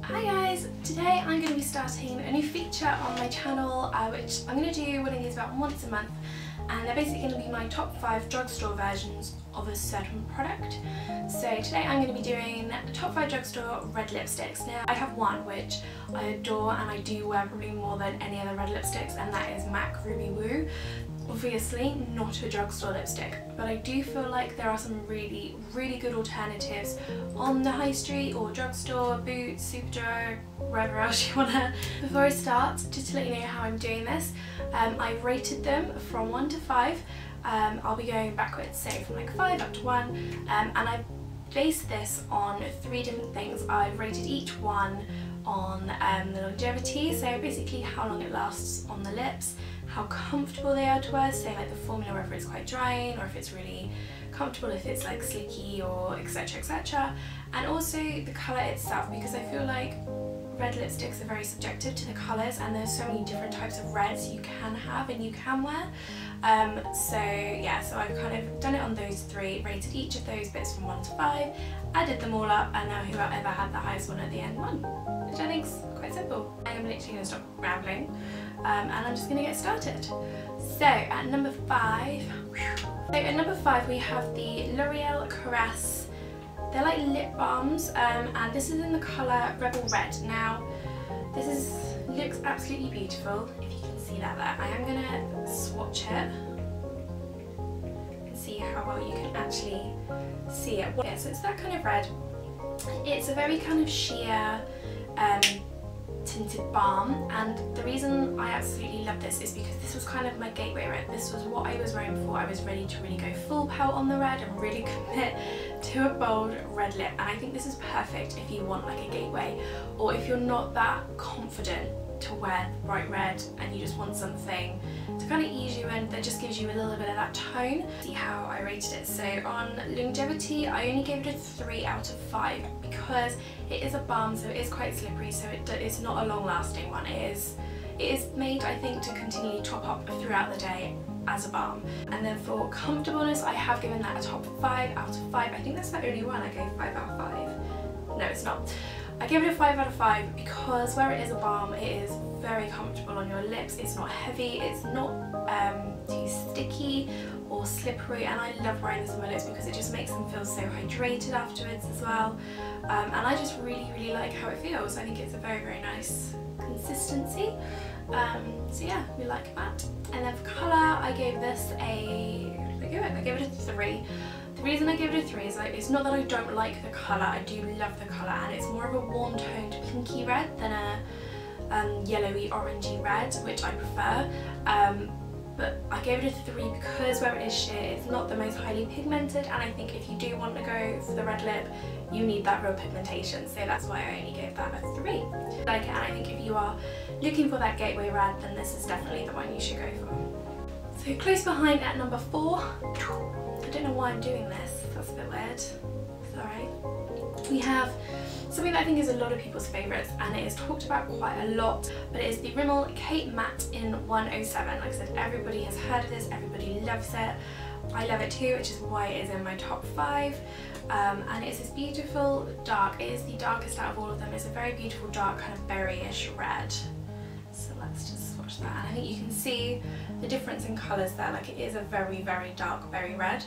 Hi guys, today I'm going to be starting a new feature on my channel which I'm going to do one of these about once a month, and they're basically going to be my top 5 drugstore versions of a certain product. So today I'm going to be doing top 5 drugstore red lipsticks. Now I have one which I adore and I do wear probably more than any other red lipsticks, and that is MAC Ruby Woo. Obviously not a drugstore lipstick, but I do feel like there are some really good alternatives on the high street or drugstore, Boots, Superdrug, wherever else you wanna. Before I start, just to let you know how I'm doing this, I've rated them from 1 to 5. I'll be going backwards, so from like 5 up to 1, and I've based this on 3 different things. I've rated each one on the longevity, so basically how long it lasts on the lips, how comfortable they are to wear, so like the formula, whether it's quite drying or if it's really comfortable, if it's like slicky or etc, and also the colour itself, because I feel like red lipsticks are very subjective to the colours, and there's so many different types of reds you can have and you can wear. So yeah, so I've kind of done it on those 3, rated each of those bits from 1 to 5, added them all up, and now whoever had the highest one at the end won, which I think is quite simple. I'm literally going to stop rambling and I'm just going to get started. So at number 5, we have the L'Oreal Caresse. They're like lip balms, and this is in the colour Rebel Red. Now this looks absolutely beautiful, if you can see that there. I am going to swatch it and see how well you can actually see it. Yeah, so it's that kind of red. It's a very kind of sheer tinted balm, and the reason I absolutely love this is because this was kind of my gateway red. This was what I was wearing before I was ready to really go full pelt on the red and really commit to a bold red lip, and I think this is perfect if you want like a gateway, or if you're not that confident to wear bright red and you just want something to kind of ease you in that just gives you a little bit of that tone. See how I rated it. So on longevity I only gave it a 3 out of 5 because it is a balm, so it is quite slippery, so it's not a long lasting one. It is made, I think, to continually top up throughout the day as a balm. And then for comfortableness, I have given that a top 5 out of 5. I think that's the only one I gave 5 out of 5. No, it's not. I gave it a 5 out of 5 because where it is a balm, it is very comfortable on your lips. It's not heavy, it's not too sticky or slippery, and I love wearing this on my lips because it just makes them feel so hydrated afterwards as well. And I just really like how it feels. I think it's a very nice consistency. So yeah, we like that. And then for colour, I gave this I gave it a 3. The reason I gave it a 3 is like, it's not that I don't like the colour, I do love the colour, and it's more of a warm toned pinky red than a yellowy orangey red, which I prefer. But I gave it a 3 because where it is sheer, it's not the most highly pigmented, and I think if you do want to go for the red lip, you need that real pigmentation, so that's why I only gave that a 3. Like it, and I think if you are looking for that gateway red, then this is definitely the one you should go for. So close behind at number 4, I don't know why I'm doing this, that's a bit weird, sorry. We have something that I think is a lot of people's favourites, and it is talked about quite a lot, but it is the Rimmel Cape Matte in 107. Like I said, everybody has heard of this, everybody loves it. I love it too, which is why it is in my top 5. And it's this beautiful dark. It is the darkest out of all of them. It's a very beautiful dark kind of berryish red. So let's just swatch that, and I think you can see the difference in colours there. Like it is a very dark berry red.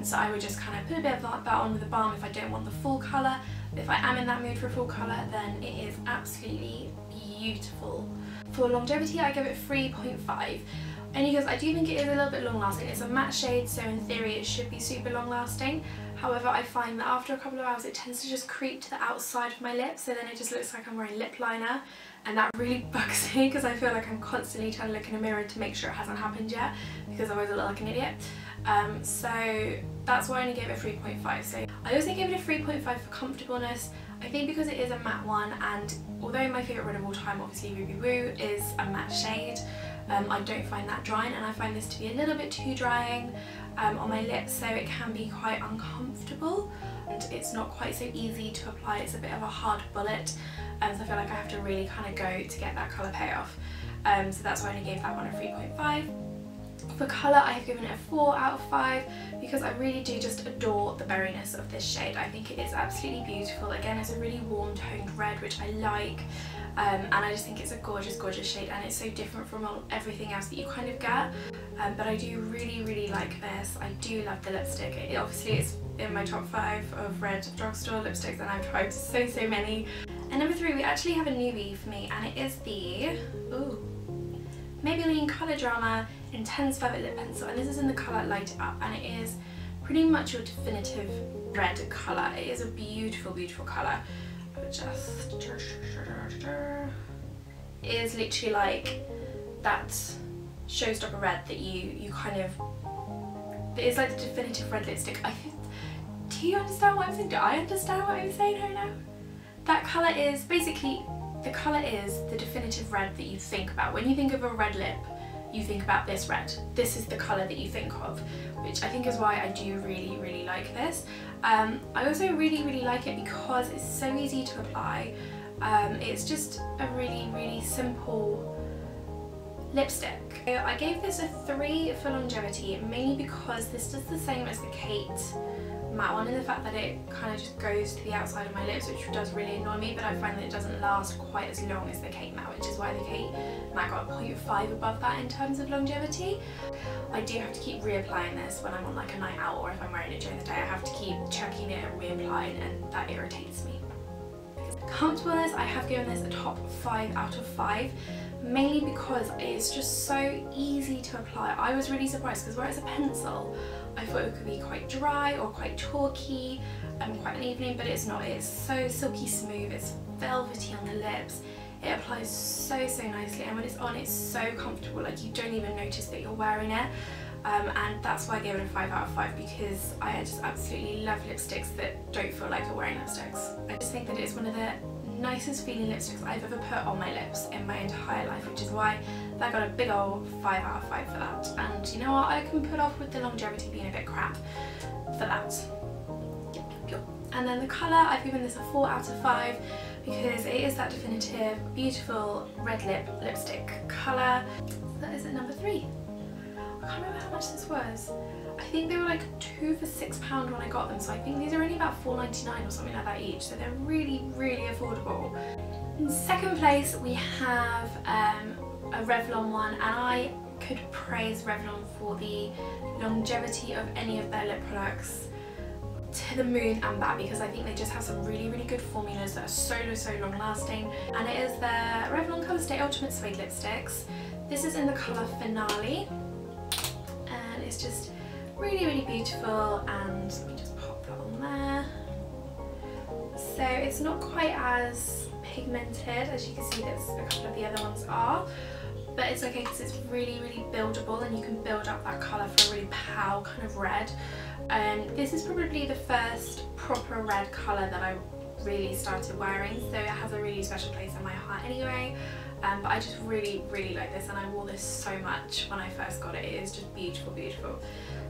So I would just kind of put a bit of that on with the balm if I don't want the full colour. If I am in that mood for a full colour, then it is absolutely beautiful. For longevity, I give it 3.5. Only because I do think it is a little bit long lasting. It's a matte shade, so in theory it should be super long lasting. However, I find that after a couple of hours it tends to just creep to the outside of my lips, so then it just looks like I'm wearing lip liner, and that really bugs me because I feel like I'm constantly trying to look in a mirror to make sure it hasn't happened yet, because otherwise I look like an idiot. So that's why I only gave it 3.5. So I also gave it a 3.5 for comfortableness. I think because it is a matte one, and although my favourite red of all time, obviously Ruby Woo, is a matte shade, I don't find that drying, and I find this to be a little bit too drying on my lips, so it can be quite uncomfortable, and it's not quite so easy to apply. It's a bit of a hard bullet, so I feel like I have to really kind of go to get that colour payoff. So that's why I only gave that one a 3.5. For colour, I have given it a 4 out of 5 because I really do just adore the berryness of this shade. I think it is absolutely beautiful. Again, it's a really warm toned red, which I like, and I just think it's a gorgeous, gorgeous shade, and it's so different from everything else that you kind of get. But I do really, really like this. I do love the lipstick. Obviously it's in my top 5 of red Drugstore lipsticks, and I've tried so many. And number 3, we actually have a newbie for me, and it is the Maybelline Colour Drama Intense Velvet Lip Pencil, and this is in the colour Light It Up, and it is pretty much your definitive red colour. It is a beautiful, beautiful colour. It is literally like that showstopper red that you kind of, it's like the definitive red lipstick. Do you understand what I'm saying? Do I understand what I'm saying right now? That colour is basically, the colour is the definitive red that you think about. When you think of a red lip, you think about this red. This is the colour that you think of, which I think is why I do really, really like this. I also really, really like it because it's so easy to apply. It's just a really, really simple lipstick. I gave this a 3 for longevity, mainly because this does the same as the Kate matte one, in the fact that it kind of just goes to the outside of my lips, which does really annoy me, but I find that it doesn't last quite as long as the Kate matte, which is why the Kate matte got a 0.5 above that in terms of longevity. I do have to keep reapplying this when I'm on like a night out, or if I'm wearing it during the day. I have to keep checking it and reapplying, and that irritates me. Comfortableness, I have given this a top 5 out of 5, mainly because it's just so easy to apply. I was really surprised because whereas a pencil, I thought it could be quite dry or quite chalky and quite uneven, but it's not. It's so silky smooth, it's velvety on the lips, it applies so nicely, and when it's on, it's so comfortable, like you don't even notice that you're wearing it. And that's why I gave it a 5 out of 5, because I just absolutely love lipsticks that don't feel like you're wearing lipsticks. I just think that it's one of the nicest feeling lipsticks I've ever put on my lips in my entire life, which is why that got a big old 5 out of 5 for that. And you know what, I can put off with the longevity being a bit crap for that. And then the colour, I've given this a 4 out of 5 because it is that definitive, beautiful red lip lipstick colour. So that is at number 3. I can't remember how much this was. I think they were like 2 for £6 when I got them, so I think these are only about £4.99 or something like that each, so they're really, really affordable. In second place we have a Revlon one, and I could praise Revlon for the longevity of any of their lip products to the moon and back, because I think they just have some really, really good formulas that are so long lasting. And it is their Revlon ColorStay Ultimate Suede lipsticks. This is in the colour Finale, and it's just really, really beautiful, and let me just pop that on there. So it's not quite as pigmented as you can see that a couple of the other ones are, but it's okay because it's really, really buildable, and you can build up that colour for a really pale kind of red. This is probably the first proper red colour that I really started wearing, so it has a really special place in my heart anyway. But I just really, really like this, and I wore this so much when I first got it. It is just beautiful, beautiful.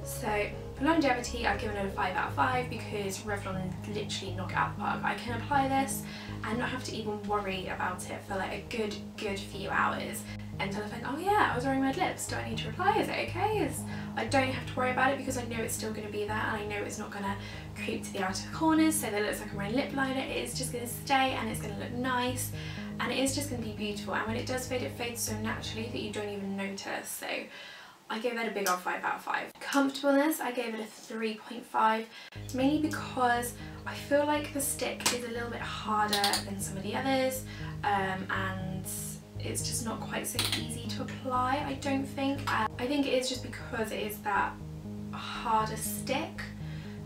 So for longevity, I've given it a 5 out of 5 because Revlon literally knock it out of the park. I can apply this and not have to even worry about it for like a good few hours until I think, oh yeah, I was wearing red lips, do I need to apply? Is it okay? I don't have to worry about it because I know it's still going to be there, and I know it's not going to creep to the outer corners so that it looks like I'm wearing lip liner. It is just going to stay, and it's going to look nice, and it is just going to be beautiful, and when it does fade, it fades so naturally that you don't even notice. So I gave that a big old 5 out of 5. Comfortableness, I gave it a 3.5, mainly because I feel like the stick is a little bit harder than some of the others, and it's just not quite so easy to apply, I don't think. I think it is just because it is that harder stick,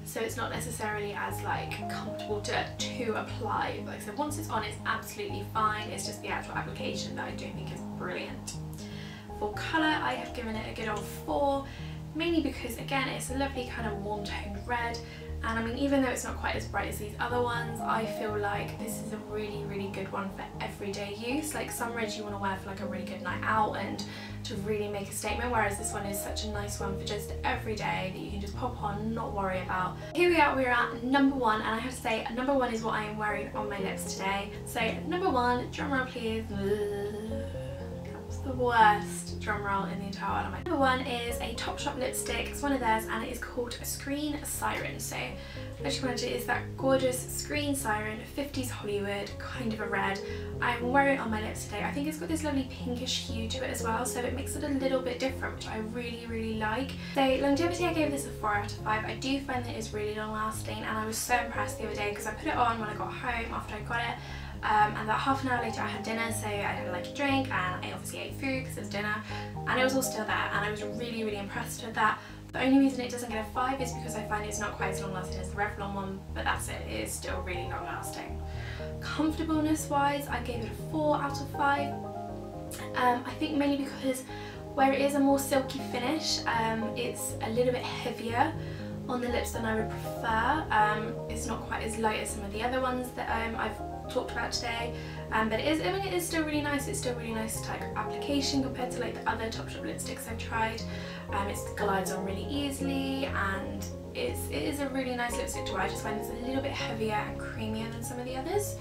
so it's not necessarily as like comfortable to apply. Like I said, once it's on, it's absolutely fine. It's just the actual application that I don't think is brilliant. For colour, I have given it a good old 4, mainly because again, it's a lovely kind of warm toned red, and I mean, even though it's not quite as bright as these other ones, I feel like this is a really, really good one for everyday use. Like some reds you want to wear for like a really good night out and to really make a statement, whereas this one is such a nice one for just every day that you can just pop on, not worry about. Here we are, we're at number 1, and I have to say number 1 is what I am wearing on my lips today. So number 1, drum roll please. the worst drum roll in the entire world. Number one is a Topshop lipstick. It's one of theirs and it is called Screen Siren. So what you want to do is that gorgeous Screen Siren 50s Hollywood, kind of a red. I'm wearing it on my lips today. I think it's got this lovely pinkish hue to it as well, so it makes it a little bit different, which I really like. So longevity, I gave this a 4 out of 5. I do find that it's really long lasting, and I was so impressed the other day because I put it on when I got home after I got it. And about half an hour later I had dinner, so I had like a drink and I obviously ate food because it was dinner, and it was all still there, and I was really impressed with that. The only reason it doesn't get a 5 is because I find it's not quite as long lasting as the Revlon one, but that's it, it is still really long lasting. Comfortableness wise, I gave it a 4 out of 5. I think mainly because where it is a more silky finish, it's a little bit heavier on the lips than I would prefer. It's not quite as light as some of the other ones that I've talked about today, but it is, I mean, it is still really nice. It's still really nice type application compared to like the other Topshop lipsticks I've tried. It glides on really easily, and it is a really nice lipstick to wear. I just find it's a little bit heavier and creamier than some of the others.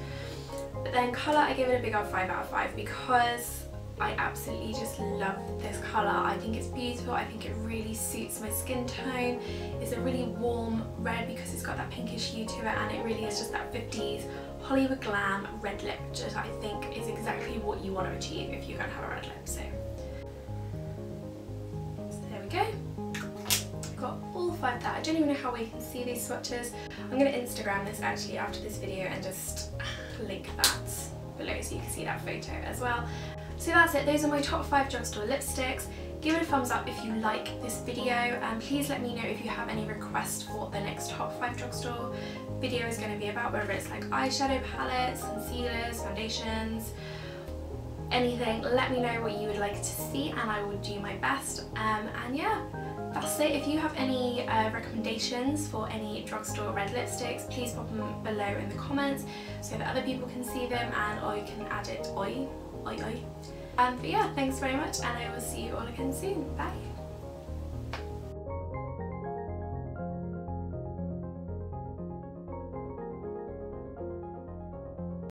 But then colour, I give it a big old 5 out of 5 because I absolutely just love this colour. I think it's beautiful. I think it really suits my skin tone. It's a really warm red because it's got that pinkish hue to it, and it really is just that 50s Hollywood glam red lip, which I think is exactly what you want to achieve if you're going to have a red lip. So there we go. I've got all 5 there. I don't even know how we can see these swatches. I'm going to Instagram this actually after this video and just link that below so you can see that photo as well. So that's it, those are my top 5 drugstore lipsticks. Give it a thumbs up if you like this video, and please let me know if you have any requests for what the next top 5 drugstore video is going to be about, whether it's like eyeshadow palettes, concealers, foundations, anything. Let me know what you would like to see and I will do my best. And yeah, that's it. If you have any recommendations for any drugstore red lipsticks, please pop them below in the comments so that other people can see them, and or you can add it, but yeah, thanks very much, and I will see you all again soon. Bye!